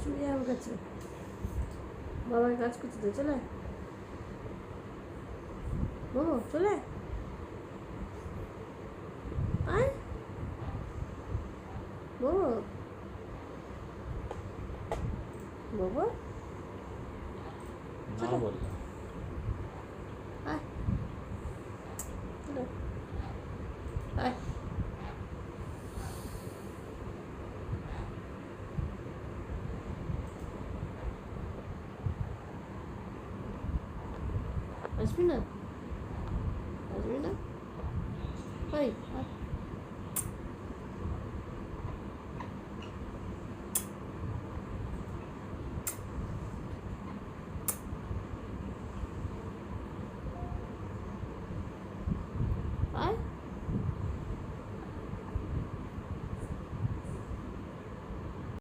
শুয়ে আমার কাছে বাবার কাজ করতে দে, চলে বাবু, চলে আয় বাবু, বাবু না বললাম। আয়, চলে আয়। আসবি না?